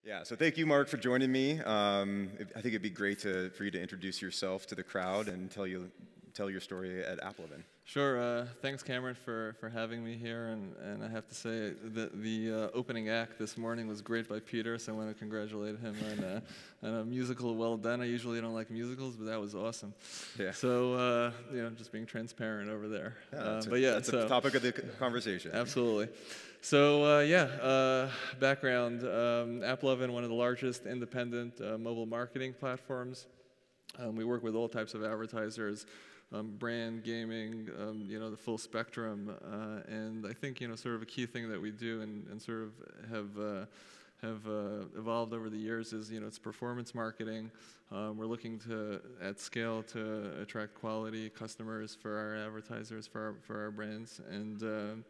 Yeah, so thank you, Mark, for joining me. I think it'd be great for you to introduce yourself to the crowd and tell your story at AppLovin. Sure. Thanks, Cameron, for having me here. And I have to say that the opening act this morning was great by Peter, so I want to congratulate him on a musical well done. I usually don't like musicals, but that was awesome. Yeah. So, just being transparent over there. Yeah, that's the topic of the conversation. Absolutely. So, background. AppLovin, one of the largest independent mobile marketing platforms. We work with all types of advertisers. Brand, gaming, the full spectrum, and I think sort of a key thing that we do and sort of have evolved over the years is it's performance marketing. We're looking at scale to attract quality customers for our advertisers, for our brands, and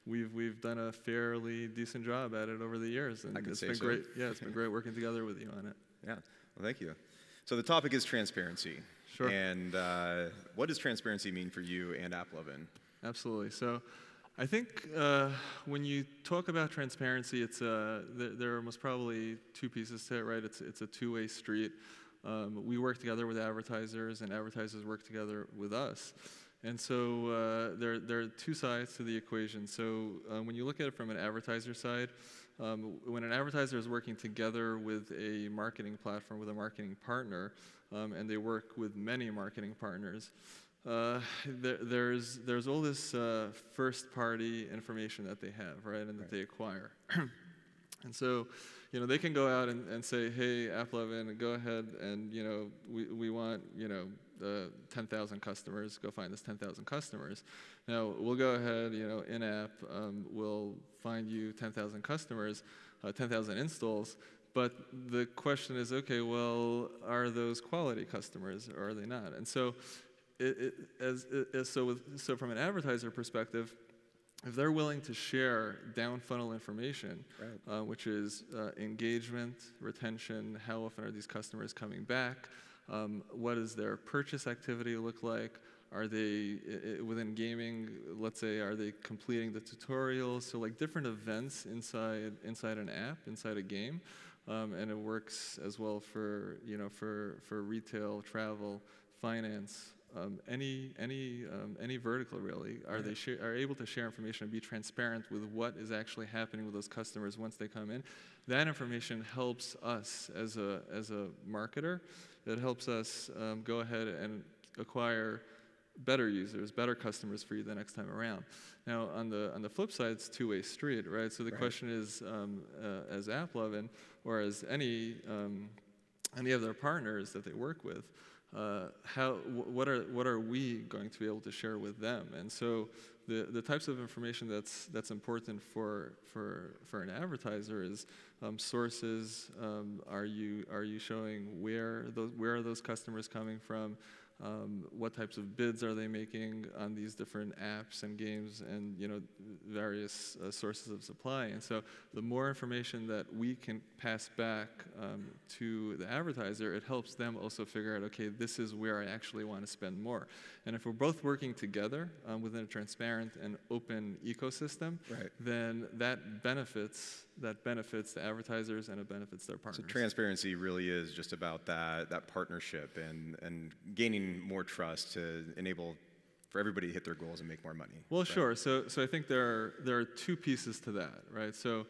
we've done a fairly decent job at it over the years, and it's been great. Yeah, it's been great working together with you on it. Yeah, well, thank you. So the topic is transparency. Sure. And what does transparency mean for you and AppLovin? Absolutely. So I think when you talk about transparency, there are most probably two pieces to it, right? It's a two-way street. We work together with advertisers, and advertisers work together with us. And so there are two sides to the equation. So when you look at it from an advertiser side, when an advertiser is working together with a marketing platform, with a marketing partner, and they work with many marketing partners, there's all this first-party information that they have, right, and that they acquire. And so, they can go out and say, hey, AppLovin, go ahead and, we want, 10,000 customers. Go find us 10,000 customers. Now, we'll go ahead, in-app, we'll find you 10,000 customers, 10,000 installs. But the question is, okay, well, are those quality customers or are they not? And so, so from an advertiser perspective, if they're willing to share down funnel information, right, which is engagement, retention, how often are these customers coming back, what does their purchase activity look like? Are they, within gaming, let's say, are they completing the tutorials? So like different events inside an app, inside a game. And it works as well for for retail, travel, finance, any vertical really. Are able to share information and be transparent with what is actually happening with those customers once they come in. That information helps us as a marketer. It helps us go ahead and acquire better users, better customers for you the next time around. Now, on the flip side, it's two-way street, right? So the question is, as AppLovin or as any of their partners that they work with, what are we going to be able to share with them? And so the types of information that's important for an advertiser is sources. Are you showing where are those customers coming from? What types of bids are they making on these different apps and games and various sources of supply? And so the more information that we can pass back to the advertiser, it helps them also figure out, okay, this is where I actually want to spend more. And if we're both working together within a transparent and open ecosystem, right, then that benefits the advertisers and it benefits their partners. So transparency really is just about that partnership and gaining more trust to enable for everybody to hit their goals and make more money. Well, right? Sure. So I think there are two pieces to that, right? So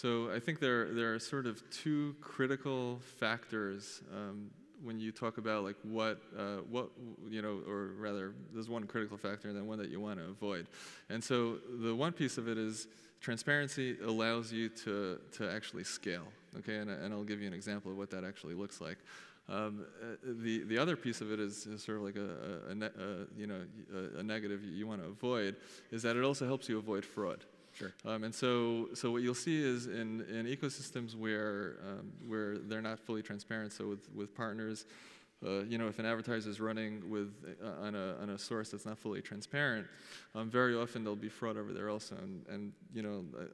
I think there are sort of two critical factors when you talk about like what or rather, there's one critical factor and then one that you want to avoid. And so the one piece of it is transparency allows you to actually scale, okay? And I'll give you an example of what that actually looks like. The other piece of it is sort of like a negative you want to avoid, is that it also helps you avoid fraud. Sure. And so what you'll see is in ecosystems where they're not fully transparent, so with partners, if an advertiser is running on a source that's not fully transparent, very often there'll be fraud over there also, and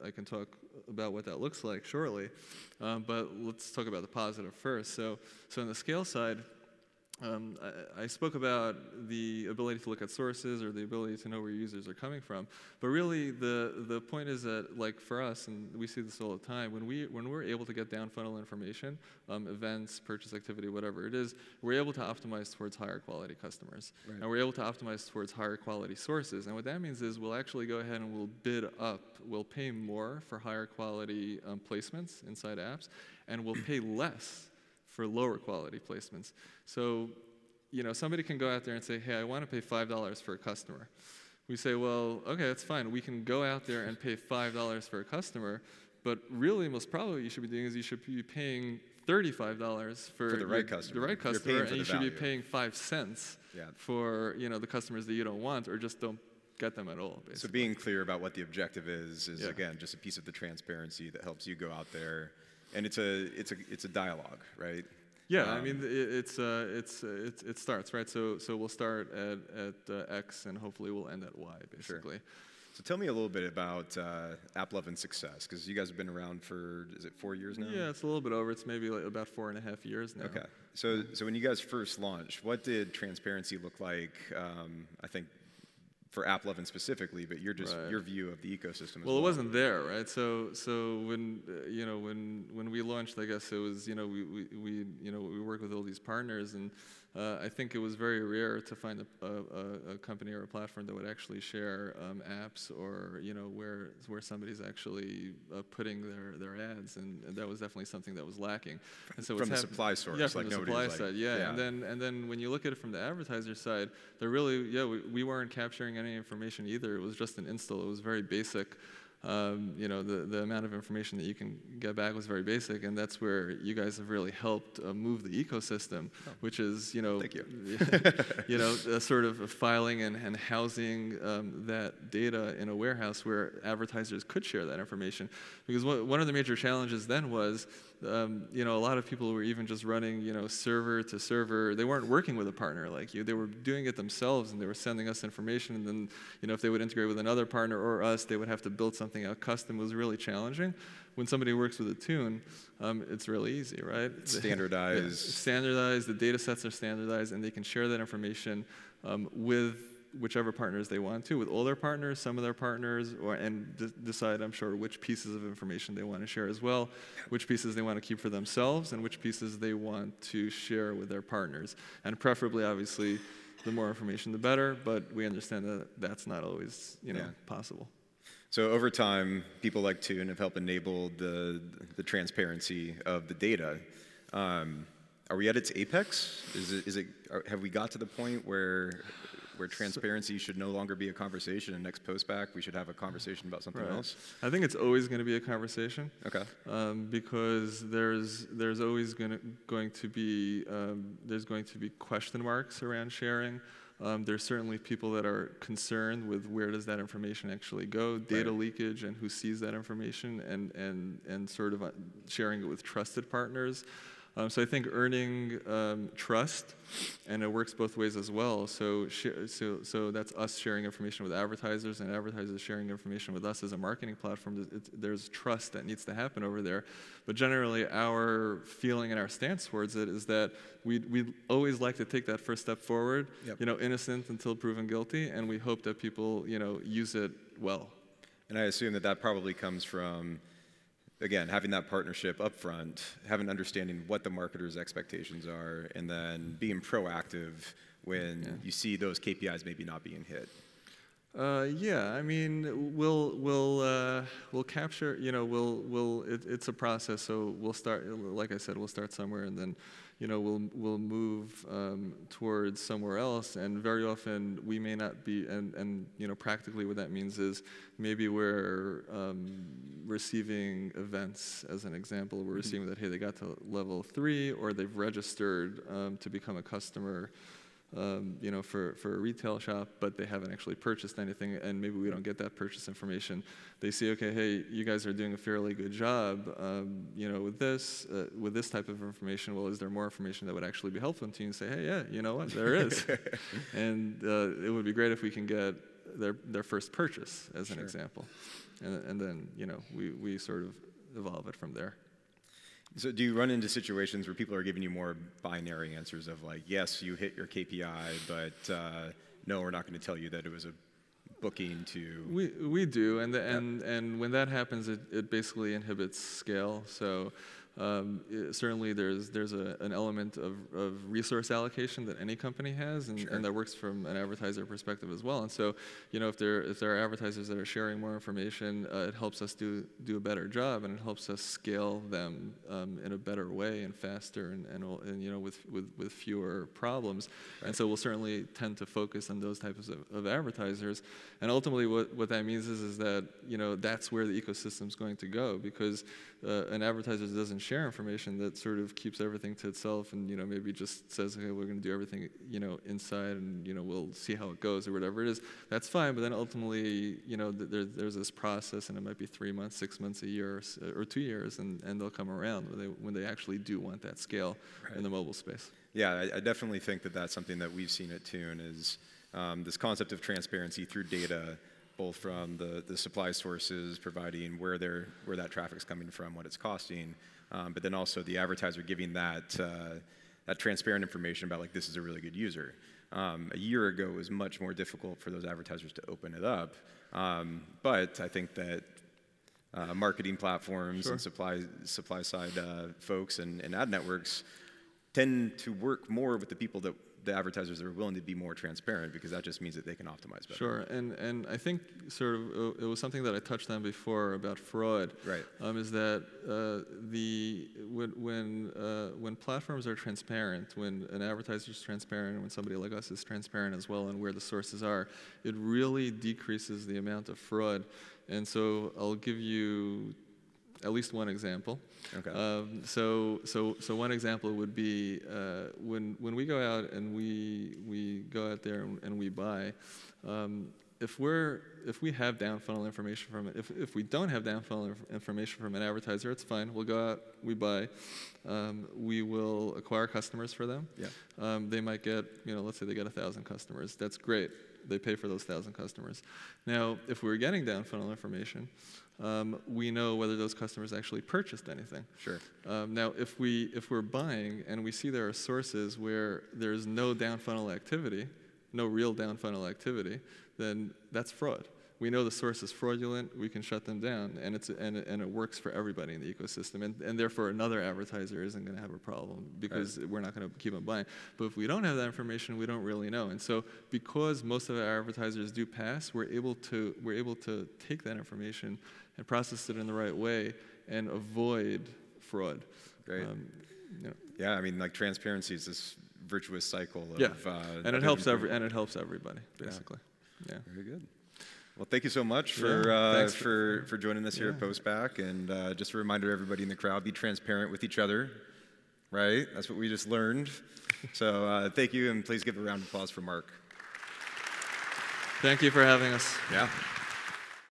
I can talk about what that looks like shortly, but let's talk about the positive first. So on the scale side, I spoke about the ability to look at sources or the ability to know where users are coming from, but really the point is that, like for us, and we see this all the time, when we're able to get down funnel information, events, purchase activity, whatever it is, we're able to optimize towards higher quality customers, Right. and we're able to optimize towards higher quality sources. And what that means is we'll actually go ahead and we'll bid up, we'll pay more for higher quality placements inside apps, and we'll pay less for lower quality placements. So, you know, somebody can go out there and say, hey, I want to pay $5 for a customer. We say, well, okay, that's fine. We can go out there and pay $5 for a customer, but really, most probably what you should be doing is you should be paying $35 for the right customer. The right You're customer, paying for and you the should be value. paying 5 cents Yeah. for, you know, the customers that you don't want or just don't get them at all, basically. So being clear about what the objective is Yeah. again just a piece of the transparency that helps you go out there, and it's a dialogue, right? Yeah, I mean, it starts, right? So we'll start at X, and hopefully we'll end at Y, basically. So tell me a little bit about AppLovin and Success, because you guys have been around for, is it 4 years now? Yeah, it's a little bit over. It's maybe like about 4.5 years now. Okay. So when you guys first launched, what did transparency look like? I think for AppLovin specifically, but your view of the ecosystem as well. Well, it wasn't there, right? So when you know when we launched, I guess it was, you know, we work with all these partners, and I think it was very rare to find a company or a platform that would actually share apps, or, you know, where somebody's actually putting their ads, and that was definitely something that was lacking. And so from the supply source, yeah, from like the nobody supply was side, yeah. And then when you look at it from the advertiser side, they're really, we weren't capturing any information either. It was just an install. It was very basic. You know, the amount of information that you can get back was very basic, and that's where you guys have really helped move the ecosystem, which is, you know, Thank you. you know, a sort of filing and housing that data in a warehouse where advertisers could share that information. Because one of the major challenges then was, you know, a lot of people were even just running, you know, server to server. They weren't working with a partner like you. They were doing it themselves, and they were sending us information. And then, you know, if they would integrate with another partner or us, they would have to build something out custom. It was really challenging. When somebody works with Attune, it's really easy, right? Standardized. It's standardized. The data sets are standardized, and they can share that information with whichever partners they want to, with all their partners, some of their partners, and decide, I'm sure, which pieces of information they want to share as well, which pieces they want to keep for themselves, and which pieces they want to share with their partners. And preferably, obviously, the more information, the better, but we understand that that's not always, you know, possible. So over time, people like Tune have helped enable the transparency of the data. Are we at its apex? Have we got to the point where transparency should no longer be a conversation, and next post back we should have a conversation about something else? I think it's always going to be a conversation. Okay. Because there's always going to be question marks around sharing. There's certainly people that are concerned with where does that information actually go, data leakage, and who sees that information, and sort of sharing it with trusted partners. So I think earning trust, and it works both ways as well. So that's us sharing information with advertisers, and advertisers sharing information with us as a marketing platform. There's trust that needs to happen over there. But generally, our feeling and our stance towards it is that we always like to take that first step forward. Yep. You know, innocent until proven guilty, and we hope that people, you know, use it well. And I assume that probably comes from, again, having that partnership up front, having understanding what the marketer's expectations are, and then being proactive when you see those KPIs maybe not being hit. Yeah, I mean, we'll capture. You know, it's a process. So we'll start, like I said, we'll start somewhere, and then, you know, we'll move towards somewhere else. And very often we may not be. And you know, practically what that means is maybe we're receiving events, as an example. We're receiving that, hey, they got to level 3, or they've registered to become a customer. You know, for a retail shop, but they haven't actually purchased anything, and maybe we don't get that purchase information. They see, okay, hey, you guys are doing a fairly good job, you know, with this type of information. Well, is there more information that would actually be helpful to you? And say, hey, yeah, you know what, there is, and it would be great if we can get their first purchase, as an example, and then, you know, we sort of evolve it from there. So do you run into situations where people are giving you more binary answers of like, yes, you hit your KPI, but no, we're not going to tell you that it was a booking to... We do, and when that happens, it basically inhibits scale. So certainly there's an element of resource allocation that any company has, and that works from an advertiser perspective as well. And so, you know, if there are advertisers that are sharing more information, it helps us do a better job, and it helps us scale them in a better way and faster, and you know, with fewer problems. Right. And so we'll certainly tend to focus on those types of advertisers. And ultimately, what that means is that, you know, that's where the ecosystem's going to go, because an advertiser that doesn't share information, that sort of keeps everything to itself, and, you know, maybe just says, okay, we're going to do everything, you know, inside, and, you know, we'll see how it goes or whatever it is. That's fine, but then ultimately, you know, there's this process, and it might be 3 months, 6 months, a year, or 2 years, and they'll come around when they actually do want that scale in the mobile space. Yeah, I definitely think that that's something that we've seen at Tune is this concept of transparency through data, both from the supply sources providing where that traffic's coming from, what it's costing, but then also the advertiser giving that transparent information about, like, this is a really good user. A year ago, it was much more difficult for those advertisers to open it up, but I think that marketing platforms and supply side folks and ad networks tend to work more with the people that the advertisers are willing to be more transparent, because that just means that they can optimize better. Sure, and I think sort of it was something that I touched on before about fraud. Right. Is that when platforms are transparent, when an advertiser is transparent, when somebody like us is transparent as well, and where the sources are, it really decreases the amount of fraud. And so I'll give you at least one example. Okay. So one example would be when we go out and we go out there and we buy. If we have down funnel information from it, if we don't have down funnel information from an advertiser, it's fine. We'll go out, we buy, we will acquire customers for them. Yeah. They might get, you know, let's say they get 1,000 customers. That's great. They pay for those 1,000 customers. Now, if we're getting down funnel information, we know whether those customers actually purchased anything. Sure. Now, if we're buying and we see there are sources where there's no down funnel activity, no real down funnel activity, then that's fraud. We know the source is fraudulent, we can shut them down, and it works for everybody in the ecosystem, and therefore another advertiser isn't going to have a problem, because we're not going to keep on buying. But if we don't have that information, we don't really know. And so because most of our advertisers do pass, we're able to take that information and process it in the right way and avoid fraud. Great. You know. Yeah, I mean, like, transparency is this virtuous cycle of and it helps everybody, basically. Yeah. Very good. Well, thank you so much for joining us here at Postback. And just a reminder to everybody in the crowd, be transparent with each other, right? That's what we just learned. So thank you, and please give a round of applause for Mark. Thank you for having us. Yeah.